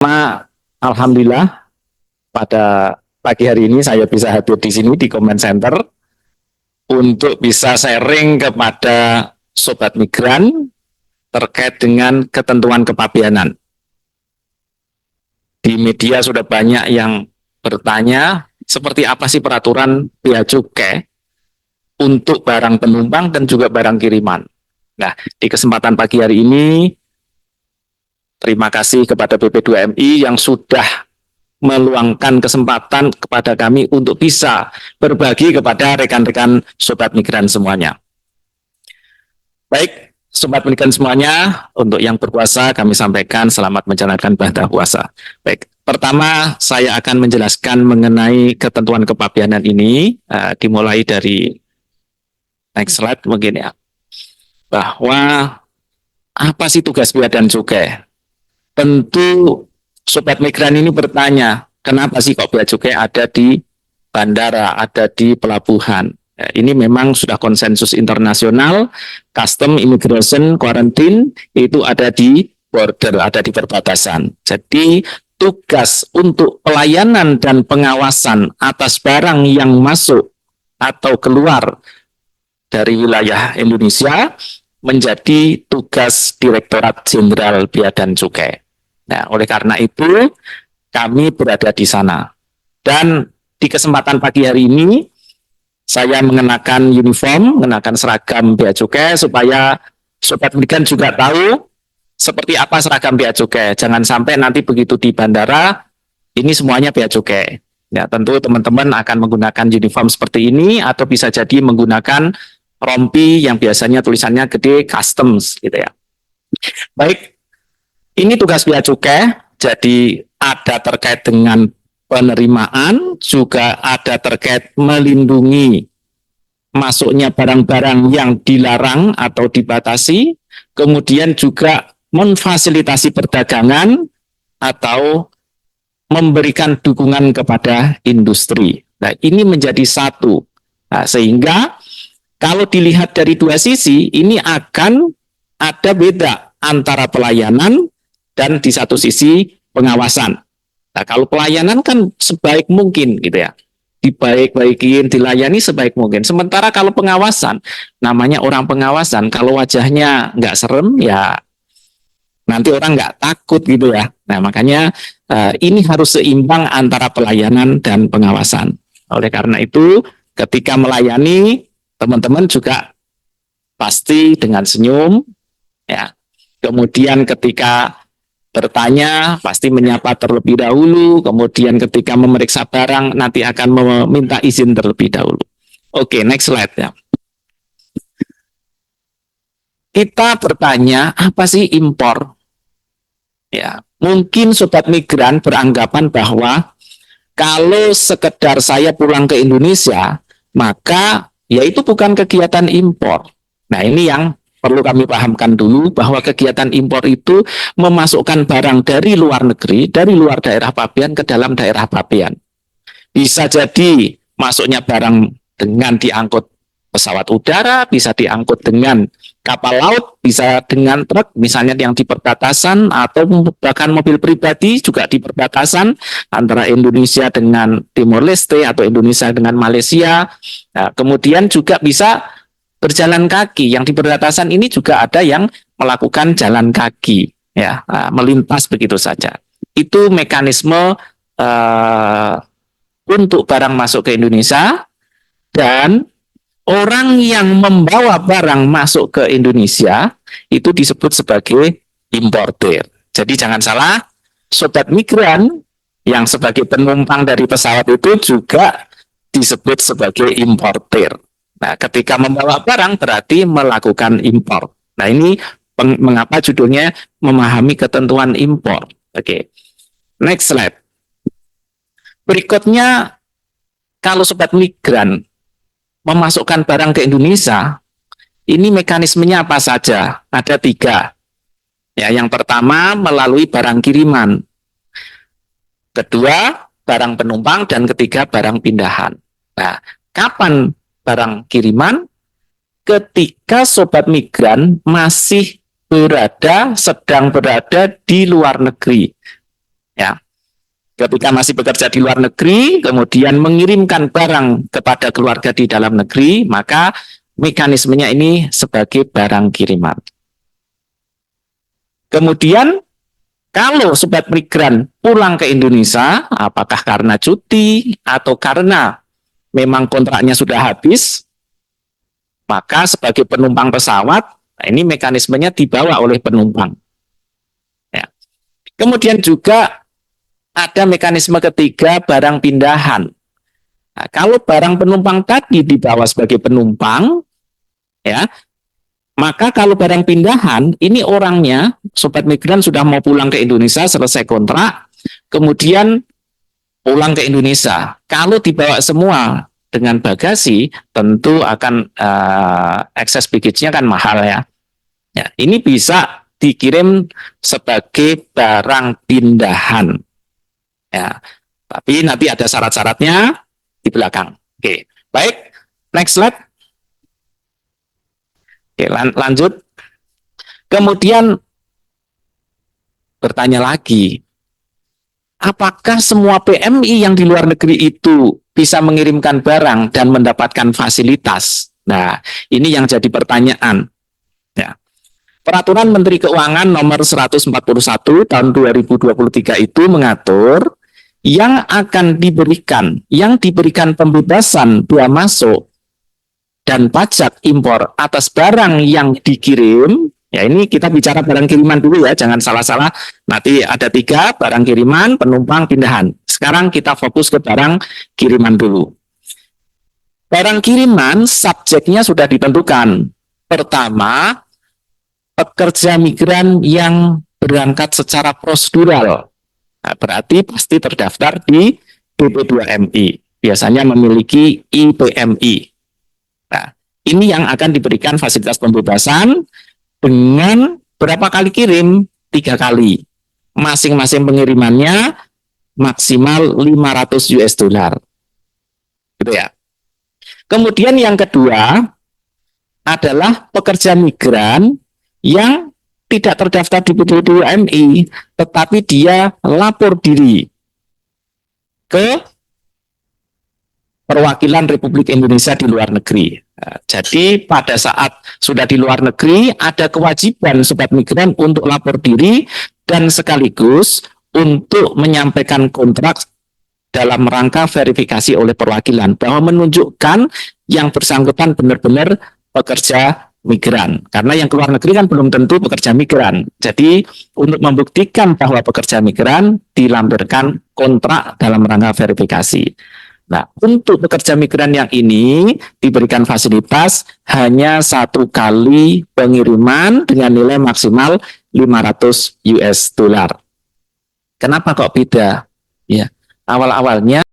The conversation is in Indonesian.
Alhamdulillah pada pagi hari ini saya bisa hadir di sini di Comment Center untuk bisa sharing kepada sobat migran terkait dengan ketentuan kepabeanan. Di media sudah banyak yang bertanya seperti apa sih peraturan bea cukai untuk barang penumpang dan juga barang kiriman. Nah, di kesempatan pagi hari ini terima kasih kepada BP2MI yang sudah meluangkan kesempatan kepada kami untuk bisa berbagi kepada rekan-rekan sobat migran semuanya. Baik, sobat migran semuanya, untuk yang berpuasa kami sampaikan selamat menjalankan ibadah puasa. Baik, pertama saya akan menjelaskan mengenai ketentuan kepabeanan ini, dimulai dari next slide mungkin ya, bahwa apa sih tugas bea dan cukai? Tentu sobat migran ini bertanya, kenapa sih kok bea cukai ada di bandara, ada di pelabuhan? Ya, ini memang sudah konsensus internasional, custom, immigration, quarantine, itu ada di border, ada di perbatasan. Jadi tugas untuk pelayanan dan pengawasan atas barang yang masuk atau keluar dari wilayah Indonesia menjadi tugas Direktorat Jenderal Bea dan Cukai. Nah, oleh karena itu kami berada di sana. Dan di kesempatan pagi hari ini saya mengenakan uniform, mengenakan seragam bea cukai supaya sobat migran juga tahu seperti apa seragam bea cukai. Jangan sampai nanti begitu di bandara ini semuanya bea cukai. Ya, tentu teman-teman akan menggunakan uniform seperti ini atau bisa jadi menggunakan rompi yang biasanya tulisannya gede customs gitu ya. Baik, ini tugas bea cukai, jadi ada terkait dengan penerimaan, juga ada terkait melindungi masuknya barang-barang yang dilarang atau dibatasi, kemudian juga memfasilitasi perdagangan atau memberikan dukungan kepada industri. Nah, ini menjadi satu. Nah, sehingga kalau dilihat dari dua sisi, ini akan ada beda antara pelayanan dan di satu sisi pengawasan. Nah, kalau pelayanan kan sebaik mungkin gitu ya, dibaik-baikin, dilayani sebaik mungkin. Sementara kalau pengawasan, namanya orang pengawasan, kalau wajahnya nggak serem ya nanti orang nggak takut gitu ya. Nah, makanya ini harus seimbang antara pelayanan dan pengawasan. Oleh karena itu, ketika melayani, teman-teman juga pasti dengan senyum, ya. Kemudian ketika bertanya, pasti menyapa terlebih dahulu, kemudian ketika memeriksa barang, nanti akan meminta izin terlebih dahulu. Oke, next slide ya. Kita bertanya, apa sih impor? Ya, mungkin sobat migran beranggapan bahwa kalau sekedar saya pulang ke Indonesia, maka ya itu bukan kegiatan impor. Nah, ini yang perlu kami pahamkan dulu, bahwa kegiatan impor itu memasukkan barang dari luar negeri, dari luar daerah pabean ke dalam daerah pabean. Bisa jadi masuknya barang dengan diangkut pesawat udara, bisa diangkut dengan kapal laut, bisa dengan truk, misalnya yang di perbatasan, atau bahkan mobil pribadi juga di perbatasan antara Indonesia dengan Timor Leste atau Indonesia dengan Malaysia. Nah, kemudian juga bisa berjalan kaki, yang di perbatasan ini juga ada yang melakukan jalan kaki, ya, melintas begitu saja. Itu mekanisme untuk barang masuk ke Indonesia, dan orang yang membawa barang masuk ke Indonesia itu disebut sebagai importer. Jadi jangan salah, sobat migran yang sebagai penumpang dari pesawat itu juga disebut sebagai importer. Nah, ketika membawa barang berarti melakukan impor. Nah, ini mengapa judulnya memahami ketentuan impor. Oke, next slide. Berikutnya, kalau sobat migran memasukkan barang ke Indonesia, ini mekanismenya apa saja? Ada 3. Ya, yang pertama melalui barang kiriman, kedua barang penumpang, dan ketiga barang pindahan. Nah, kapan barang kiriman? Ketika sobat migran masih sedang berada di luar negeri. Ya, ketika masih bekerja di luar negeri, kemudian mengirimkan barang kepada keluarga di dalam negeri, maka mekanismenya ini sebagai barang kiriman. Kemudian kalau sobat migran pulang ke Indonesia, apakah karena cuti atau karena memang kontraknya sudah habis, maka sebagai penumpang pesawat, nah ini mekanismenya dibawa oleh penumpang. Ya. Kemudian juga ada mekanisme ketiga, barang pindahan. Nah, kalau barang penumpang tadi dibawa sebagai penumpang, ya, maka kalau barang pindahan, ini orangnya, sobat migran sudah mau pulang ke Indonesia, selesai kontrak, kemudian pulang ke Indonesia. Kalau dibawa semua dengan bagasi, tentu akan excess baggage-nya kan mahal ya. Ya, ini bisa dikirim sebagai barang pindahan. Ya, tapi nanti ada syarat-syaratnya di belakang. Oke, baik. Next slide. Oke, lanjut. Kemudian bertanya lagi, apakah semua PMI yang di luar negeri itu bisa mengirimkan barang dan mendapatkan fasilitas? Nah, ini yang jadi pertanyaan. Ya. Peraturan Menteri Keuangan nomor 141 tahun 2023 itu mengatur yang diberikan pembebasan bea masuk dan pajak impor atas barang yang dikirim. Ya, ini kita bicara barang kiriman dulu ya, jangan salah-salah. Nanti ada 3, barang kiriman, penumpang, pindahan. Sekarang kita fokus ke barang kiriman dulu. Barang kiriman, subjeknya sudah ditentukan. Pertama, pekerja migran yang berangkat secara prosedural. Nah, berarti pasti terdaftar di BP2MI. Biasanya memiliki IPMI. Nah, ini yang akan diberikan fasilitas pembebasan dengan berapa kali kirim? 3 kali. Masing-masing pengirimannya maksimal 500 US dollar. Gitu ya. Kemudian yang kedua adalah pekerja migran yang tidak terdaftar di BP2MI, tetapi dia lapor diri ke perwakilan Republik Indonesia di luar negeri. Nah, jadi pada saat sudah di luar negeri, ada kewajiban sobat migran untuk lapor diri dan sekaligus untuk menyampaikan kontrak dalam rangka verifikasi oleh perwakilan bahwa menunjukkan yang bersangkutan benar-benar pekerja migran. Karena yang keluar negeri kan belum tentu pekerja migran. Jadi untuk membuktikan bahwa pekerja migran dilampirkan kontrak dalam rangka verifikasi. Nah, untuk pekerja migran yang ini diberikan fasilitas hanya 1 kali pengiriman dengan nilai maksimal 500 US dollar. Kenapa kok beda? Ya, awal-awalnya